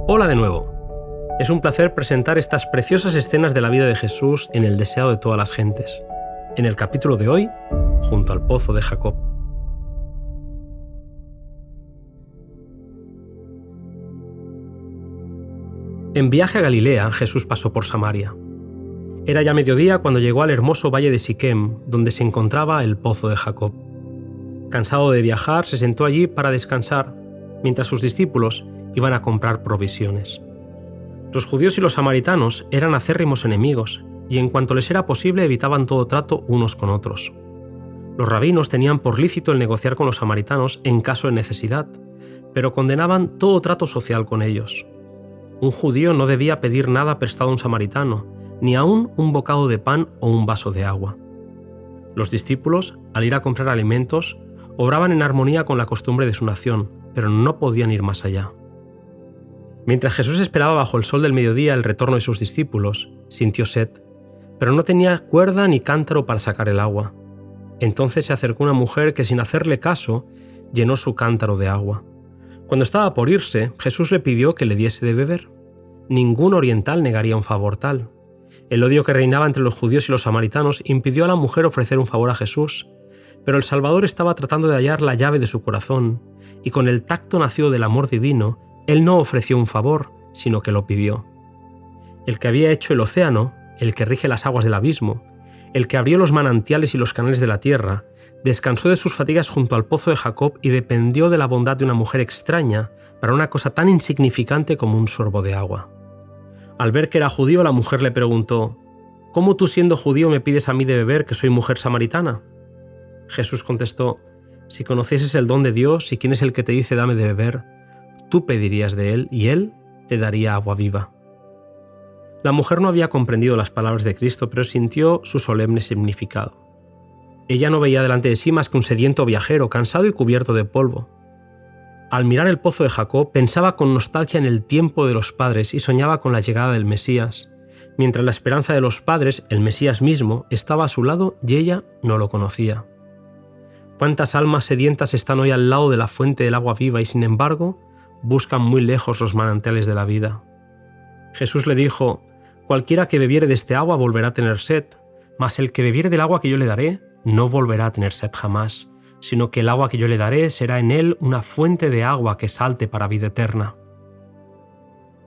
Hola de nuevo. Es un placer presentar estas preciosas escenas de la vida de Jesús en el deseado de todas las gentes. En el capítulo de hoy, junto al pozo de Jacob. En viaje a Galilea, Jesús pasó por Samaria. Era ya mediodía cuando llegó al hermoso valle de Siquem, donde se encontraba el pozo de Jacob. Cansado de viajar, se sentó allí para descansar, mientras sus discípulos iban a comprar provisiones. Los judíos y los samaritanos eran acérrimos enemigos, y en cuanto les era posible evitaban todo trato unos con otros. Los rabinos tenían por lícito el negociar con los samaritanos en caso de necesidad, pero condenaban todo trato social con ellos. Un judío no debía pedir nada prestado a un samaritano, ni aun un bocado de pan o un vaso de agua. Los discípulos, al ir a comprar alimentos, obraban en armonía con la costumbre de su nación, pero no podían ir más allá. Mientras Jesús esperaba bajo el sol del mediodía el retorno de sus discípulos, sintió sed, pero no tenía cuerda ni cántaro para sacar el agua. Entonces se acercó una mujer que, sin hacerle caso, llenó su cántaro de agua. Cuando estaba por irse, Jesús le pidió que le diese de beber. Ningún oriental negaría un favor tal. El odio que reinaba entre los judíos y los samaritanos impidió a la mujer ofrecer un favor a Jesús, pero el Salvador estaba tratando de hallar la llave de su corazón, y con el tacto nacido del amor divino, Él no ofreció un favor, sino que lo pidió. El que había hecho el océano, el que rige las aguas del abismo, el que abrió los manantiales y los canales de la tierra, descansó de sus fatigas junto al pozo de Jacob y dependió de la bondad de una mujer extraña para una cosa tan insignificante como un sorbo de agua. Al ver que era judío, la mujer le preguntó: «¿Cómo tú, siendo judío, me pides a mí de beber, que soy mujer samaritana?» Jesús contestó: «Si conocieses el don de Dios y quién es el que te dice dame de beber, tú pedirías de él y él te daría agua viva». La mujer no había comprendido las palabras de Cristo, pero sintió su solemne significado. Ella no veía delante de sí más que un sediento viajero, cansado y cubierto de polvo. Al mirar el pozo de Jacob, pensaba con nostalgia en el tiempo de los padres y soñaba con la llegada del Mesías, mientras la esperanza de los padres, el Mesías mismo, estaba a su lado y ella no lo conocía. ¿Cuántas almas sedientas están hoy al lado de la fuente del agua viva y, sin embargo, buscan muy lejos los manantiales de la vida? Jesús le dijo: «Cualquiera que bebiere de este agua volverá a tener sed, mas el que bebiere del agua que yo le daré no volverá a tener sed jamás, sino que el agua que yo le daré será en él una fuente de agua que salte para vida eterna».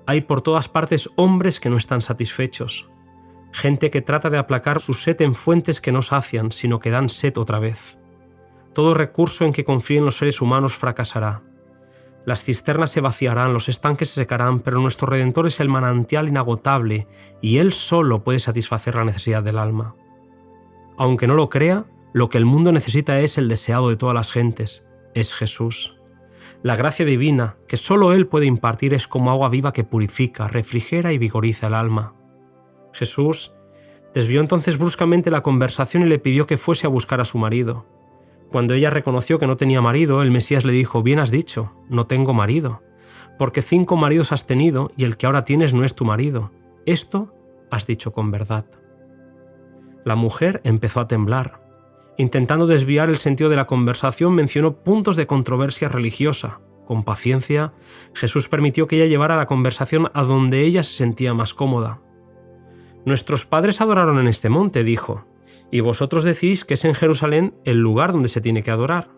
Hay por todas partes hombres que no están satisfechos, gente que trata de aplacar su sed en fuentes que no sacian, sino que dan sed otra vez. Todo recurso en que confíen los seres humanos fracasará. Las cisternas se vaciarán, los estanques se secarán, pero nuestro Redentor es el manantial inagotable y Él solo puede satisfacer la necesidad del alma. Aunque no lo crea, lo que el mundo necesita es el deseado de todas las gentes, es Jesús. La gracia divina, que solo Él puede impartir, es como agua viva que purifica, refrigera y vigoriza el alma. Jesús desvió entonces bruscamente la conversación y le pidió que fuese a buscar a su marido. Cuando ella reconoció que no tenía marido, el Mesías le dijo: «Bien has dicho, no tengo marido, porque 5 maridos has tenido y el que ahora tienes no es tu marido. Esto has dicho con verdad». La mujer empezó a temblar. Intentando desviar el sentido de la conversación, mencionó puntos de controversia religiosa. Con paciencia, Jesús permitió que ella llevara la conversación a donde ella se sentía más cómoda. «Nuestros padres adoraron en este monte», dijo, «y vosotros decís que es en Jerusalén el lugar donde se tiene que adorar».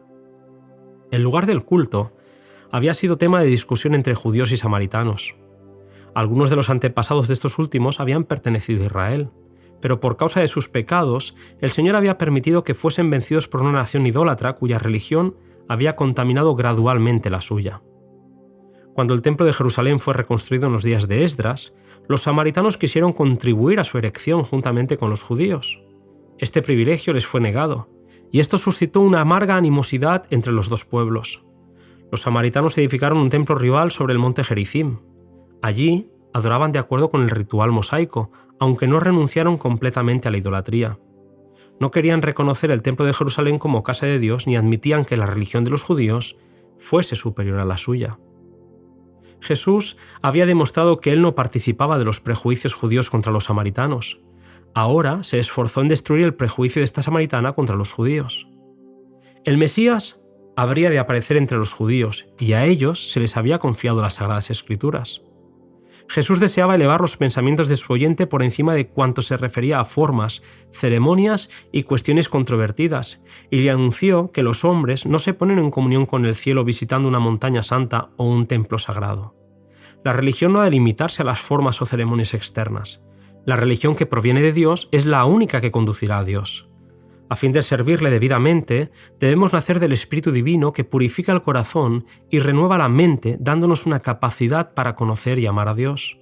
El lugar del culto había sido tema de discusión entre judíos y samaritanos. Algunos de los antepasados de estos últimos habían pertenecido a Israel, pero por causa de sus pecados, el Señor había permitido que fuesen vencidos por una nación idólatra cuya religión había contaminado gradualmente la suya. Cuando el templo de Jerusalén fue reconstruido en los días de Esdras, los samaritanos quisieron contribuir a su erección juntamente con los judíos. Este privilegio les fue negado, y esto suscitó una amarga animosidad entre los dos pueblos. Los samaritanos edificaron un templo rival sobre el monte Gerizim. Allí adoraban de acuerdo con el ritual mosaico, aunque no renunciaron completamente a la idolatría. No querían reconocer el templo de Jerusalén como casa de Dios ni admitían que la religión de los judíos fuese superior a la suya. Jesús había demostrado que él no participaba de los prejuicios judíos contra los samaritanos. Ahora se esforzó en destruir el prejuicio de esta samaritana contra los judíos. El Mesías habría de aparecer entre los judíos y a ellos se les había confiado las Sagradas Escrituras. Jesús deseaba elevar los pensamientos de su oyente por encima de cuanto se refería a formas, ceremonias y cuestiones controvertidas, y le anunció que los hombres no se ponen en comunión con el cielo visitando una montaña santa o un templo sagrado. La religión no ha de limitarse a las formas o ceremonias externas. La religión que proviene de Dios es la única que conducirá a Dios. A fin de servirle debidamente, debemos nacer del Espíritu Divino que purifica el corazón y renueva la mente, dándonos una capacidad para conocer y amar a Dios.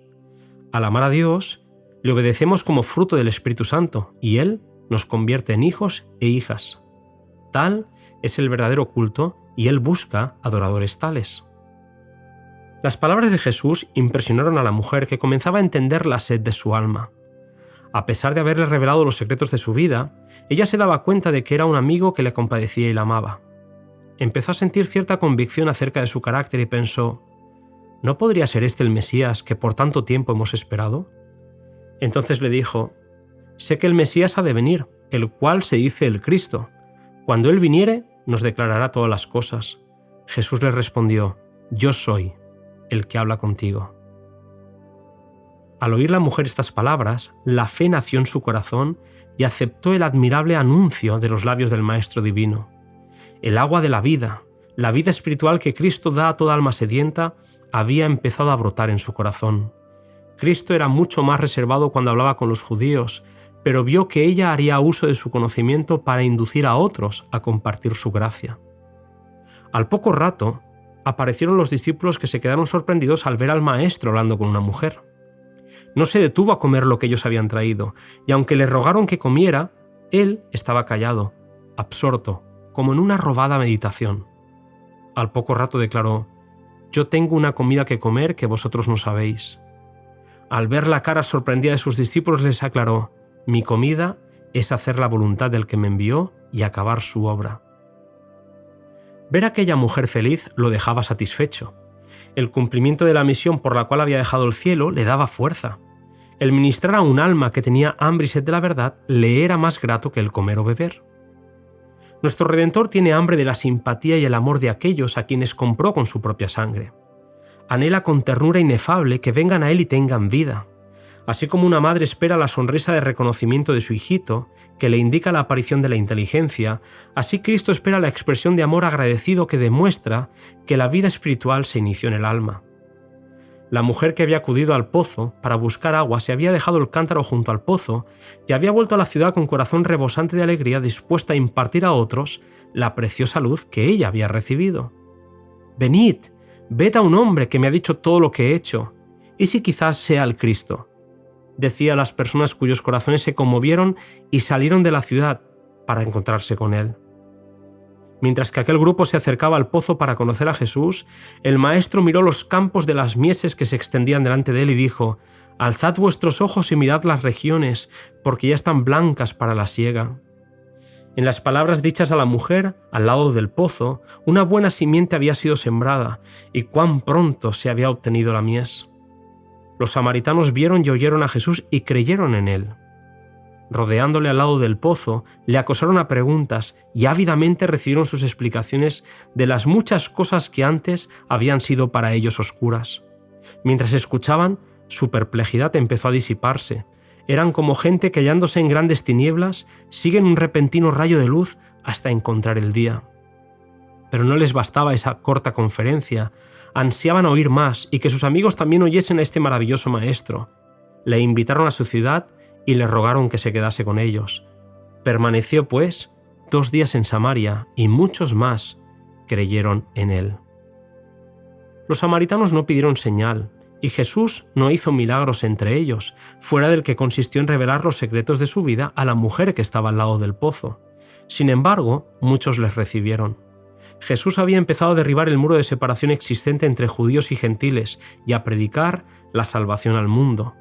Al amar a Dios, le obedecemos como fruto del Espíritu Santo, y Él nos convierte en hijos e hijas. Tal es el verdadero culto, y Él busca adoradores tales. Las palabras de Jesús impresionaron a la mujer, que comenzaba a entender la sed de su alma. A pesar de haberle revelado los secretos de su vida, ella se daba cuenta de que era un amigo que le compadecía y la amaba. Empezó a sentir cierta convicción acerca de su carácter y pensó: ¿no podría ser este el Mesías que por tanto tiempo hemos esperado? Entonces le dijo: sé que el Mesías ha de venir, el cual se dice el Cristo. Cuando Él viniere, nos declarará todas las cosas. Jesús le respondió: yo soy el que habla contigo. Al oír la mujer estas palabras, la fe nació en su corazón y aceptó el admirable anuncio de los labios del Maestro Divino. El agua de la vida espiritual que Cristo da a toda alma sedienta, había empezado a brotar en su corazón. Cristo era mucho más reservado cuando hablaba con los judíos, pero vio que ella haría uso de su conocimiento para inducir a otros a compartir su gracia. Al poco rato, aparecieron los discípulos, que se quedaron sorprendidos al ver al Maestro hablando con una mujer. No se detuvo a comer lo que ellos habían traído, y aunque le rogaron que comiera, él estaba callado, absorto, como en una robada meditación. Al poco rato declaró: yo tengo una comida que comer que vosotros no sabéis. Al ver la cara sorprendida de sus discípulos, les aclaró: mi comida es hacer la voluntad del que me envió y acabar su obra. Ver a aquella mujer feliz lo dejaba satisfecho. El cumplimiento de la misión por la cual había dejado el cielo le daba fuerza. El ministrar a un alma que tenía hambre y sed de la verdad le era más grato que el comer o beber. Nuestro Redentor tiene hambre de la simpatía y el amor de aquellos a quienes compró con su propia sangre. Anhela con ternura inefable que vengan a Él y tengan vida. Así como una madre espera la sonrisa de reconocimiento de su hijito, que le indica la aparición de la inteligencia, así Cristo espera la expresión de amor agradecido que demuestra que la vida espiritual se inició en el alma. La mujer que había acudido al pozo para buscar agua se había dejado el cántaro junto al pozo y había vuelto a la ciudad con corazón rebosante de alegría, dispuesta a impartir a otros la preciosa luz que ella había recibido. «Venid, ved a un hombre que me ha dicho todo lo que he hecho. ¿Y si quizás sea el Cristo?», decía a las personas cuyos corazones se conmovieron y salieron de la ciudad para encontrarse con él. Mientras que aquel grupo se acercaba al pozo para conocer a Jesús, el Maestro miró los campos de las mieses que se extendían delante de él y dijo: «Alzad vuestros ojos y mirad las regiones, porque ya están blancas para la siega». En las palabras dichas a la mujer, al lado del pozo, una buena simiente había sido sembrada, y cuán pronto se había obtenido la mies. Los samaritanos vieron y oyeron a Jesús y creyeron en él. Rodeándole al lado del pozo, le acosaron a preguntas y ávidamente recibieron sus explicaciones de las muchas cosas que antes habían sido para ellos oscuras. Mientras escuchaban, su perplejidad empezó a disiparse. Eran como gente que, hallándose en grandes tinieblas, siguen un repentino rayo de luz hasta encontrar el día. Pero no les bastaba esa corta conferencia. Ansiaban oír más y que sus amigos también oyesen a este maravilloso maestro. Le invitaron a su ciudad y le rogaron que se quedase con ellos. Permaneció, pues, 2 días en Samaria y muchos más creyeron en él. Los samaritanos no pidieron señal y Jesús no hizo milagros entre ellos, fuera del que consistió en revelar los secretos de su vida a la mujer que estaba al lado del pozo. Sin embargo, muchos les recibieron. Jesús había empezado a derribar el muro de separación existente entre judíos y gentiles y a predicar la salvación al mundo.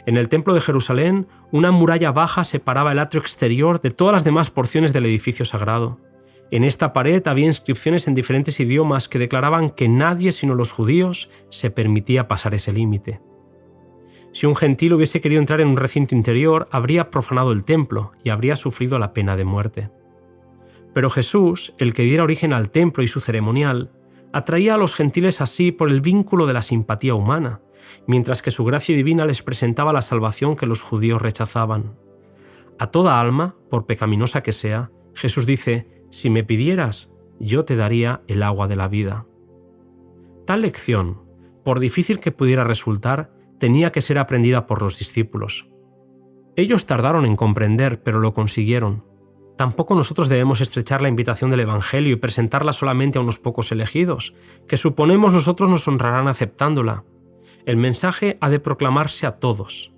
En el templo de Jerusalén, una muralla baja separaba el atrio exterior de todas las demás porciones del edificio sagrado. En esta pared había inscripciones en diferentes idiomas que declaraban que nadie sino los judíos se permitía pasar ese límite. Si un gentil hubiese querido entrar en un recinto interior, habría profanado el templo y habría sufrido la pena de muerte. Pero Jesús, el que diera origen al templo y su ceremonial, atraía a los gentiles así por el vínculo de la simpatía humana, mientras que su gracia divina les presentaba la salvación que los judíos rechazaban. A toda alma, por pecaminosa que sea, Jesús dice: «Si me pidieras, yo te daría el agua de la vida». Tal lección, por difícil que pudiera resultar, tenía que ser aprendida por los discípulos. Ellos tardaron en comprender, pero lo consiguieron. Tampoco nosotros debemos estrechar la invitación del Evangelio y presentarla solamente a unos pocos elegidos, que suponemos nosotros nos honrarán aceptándola. El mensaje ha de proclamarse a todos.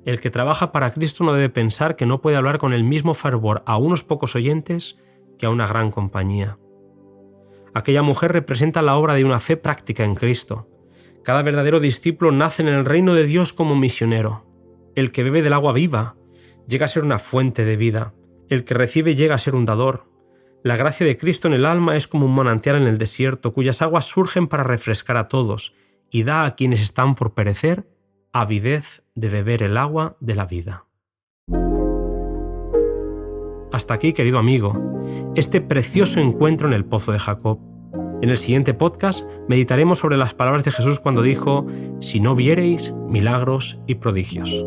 El que trabaja para Cristo no debe pensar que no puede hablar con el mismo fervor a unos pocos oyentes que a una gran compañía. Aquella mujer representa la obra de una fe práctica en Cristo. Cada verdadero discípulo nace en el reino de Dios como misionero. El que bebe del agua viva llega a ser una fuente de vida. El que recibe llega a ser un dador. La gracia de Cristo en el alma es como un manantial en el desierto, cuyas aguas surgen para refrescar a todos, y da a quienes están por perecer avidez de beber el agua de la vida. Hasta aquí, querido amigo, este precioso encuentro en el pozo de Jacob. En el siguiente podcast meditaremos sobre las palabras de Jesús cuando dijo: «Si no viereis milagros y prodigios».